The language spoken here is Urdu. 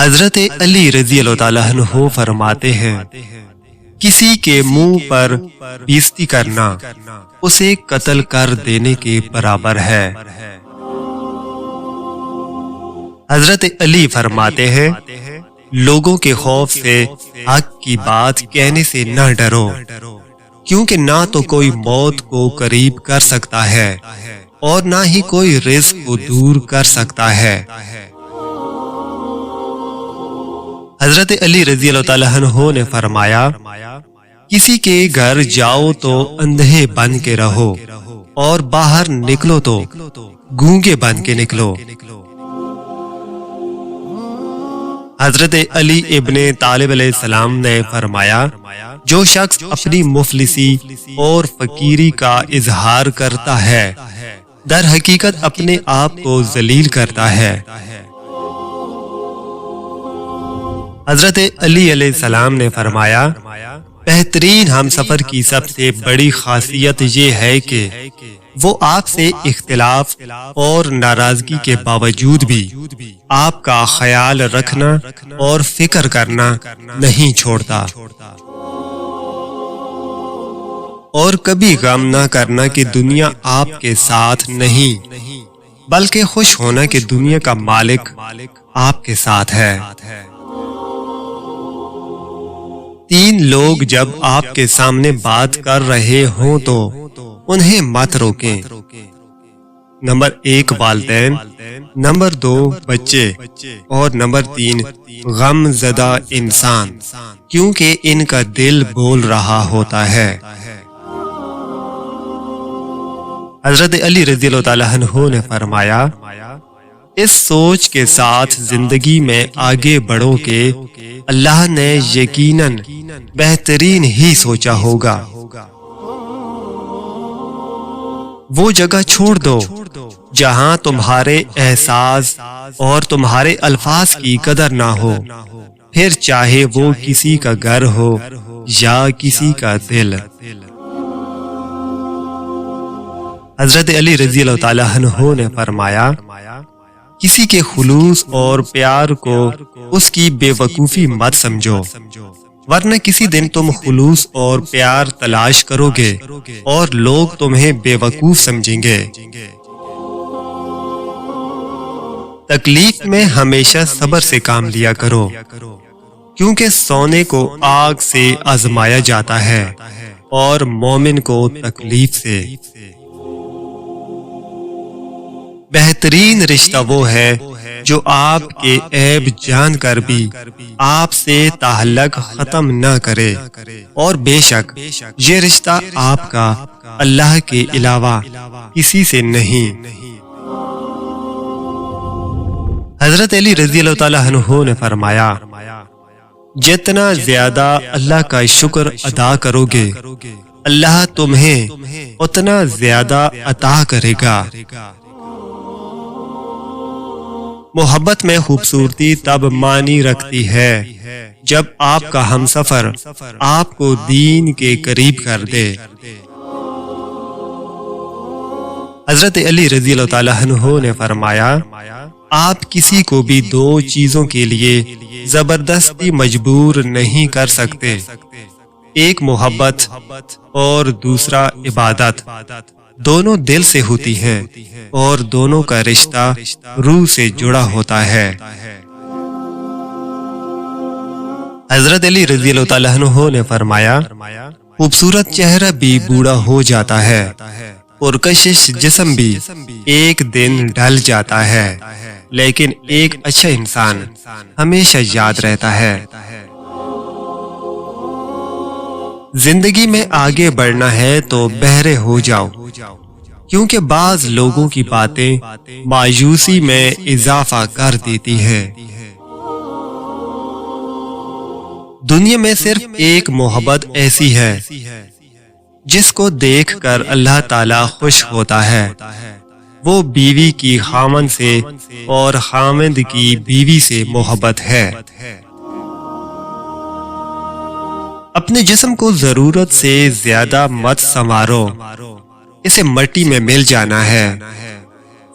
حضرت علی رضی اللہ تعالیٰ عنہ فرماتے ہیں، کسی کے منہ پر بیزتی کرنا اسے قتل کر دینے کے برابر ہے۔ حضرت علی فرماتے ہیں، لوگوں کے خوف سے حق کی بات کہنے سے نہ ڈرو، کیونکہ نہ تو کوئی موت کو قریب کر سکتا ہے اور نہ ہی کوئی رزق کو دور کر سکتا ہے۔ حضرت علی رضی اللہ تعالیٰ عنہ نے فرمایا، کسی کے گھر جاؤ تو اندھے بن کے رہو اور باہر نکلو تو گونگے بن کے نکلو۔ حضرت علی ابن طالب علیہ السلام نے فرمایا، جو شخص اپنی مفلسی اور فقیری کا اظہار کرتا ہے در حقیقت اپنے آپ کو ذلیل کرتا ہے۔ حضرت علی علیہ السلام نے فرمایا، بہترین ہم سفر کی سب سے بڑی خاصیت یہ ہے کہ وہ آپ سے اختلاف اور ناراضگی کے باوجود بھی آپ کا خیال رکھنا اور فکر کرنا نہیں چھوڑتا، اور کبھی غم نہ کرنا کہ دنیا آپ کے ساتھ نہیں، بلکہ خوش ہونا کہ دنیا کا مالک آپ کے ساتھ ہے۔ تین لوگ جب آپ کے سامنے بات کر رہے ہوں تو انہیں مت روکیں۔ نمبر 1 والدین، نمبر 2 بچے، اور نمبر 3 غم زدہ انسان، کیونکہ ان کا دل بول رہا ہوتا ہے۔ حضرت علی رضی اللہ تعالیٰ عنہ نے فرمایا، اس سوچ کے ساتھ زندگی میں آگے بڑھو کہ اللہ نے یقیناً بہترین ہی سوچا ہوگا۔ وہ جگہ چھوڑ دو جہاں تمہارے احساس اور تمہارے الفاظ کی قدر نہ ہو، پھر چاہے وہ کسی کا گھر ہو یا کسی کا دل۔ حضرت علی رضی اللہ تعالیٰ عنہ نے فرمایا، کسی کے خلوص اور پیار کو اس کی بے وقوفی مت سمجھو، ورنہ کسی دن تم خلوص اور پیار تلاش کرو گے اور لوگ تمہیں بے وقوف سمجھیں گے۔ تکلیف میں ہمیشہ صبر سے کام لیا کرو، کیونکہ سونے کو آگ سے آزمایا جاتا ہے اور مومن کو تکلیف سے۔ بہترین رشتہ وہ ہے جو آپ کے عیب جان کر بھی آپ سے تعلق ختم نہ کرے، اور بے شک یہ رشتہ آپ کا اللہ کے علاوہ کسی سے نہیں۔ حضرت علی رضی اللہ تعالیٰ عنہ نے فرمایا، جتنا زیادہ اللہ کا شکر ادا کرو گے اللہ تمہیں اتنا زیادہ عطا کرے گا۔ محبت میں خوبصورتی تب معنی رکھتی ہے جب آپ کا ہمسفر آپ کو دین کے قریب کر دے۔ حضرت علی رضی اللہ تعالیٰ عنہ نے فرمایا، آپ کسی کو بھی 2 چیزوں کے لیے زبردستی مجبور نہیں کر سکتے، ایک محبت اور دوسرا عبادت، دونوں دل سے ہوتی ہیں اور دونوں کا رشتہ روح سے جڑا ہوتا ہے۔ حضرت علی رضی اللہ تعالیٰ عنہ نے فرمایا، خوبصورت چہرہ بھی بوڑھا ہو جاتا ہے، پرکشش جسم بھی ایک دن ڈھل جاتا ہے، لیکن ایک اچھا انسان ہمیشہ یاد رہتا ہے۔ زندگی میں آگے بڑھنا ہے تو بہرے ہو جاؤ، کیونکہ بعض لوگوں کی باتیں مایوسی میں اضافہ کر دیتی ہیں۔ دنیا میں صرف ایک محبت ایسی ہے جس کو دیکھ کر اللہ تعالیٰ خوش ہوتا ہے، وہ بیوی کی خاوند سے اور خاوند کی بیوی سے محبت ہے۔ اپنے جسم کو ضرورت سے زیادہ مت سنوارو، اسے مٹی میں مل جانا ہے۔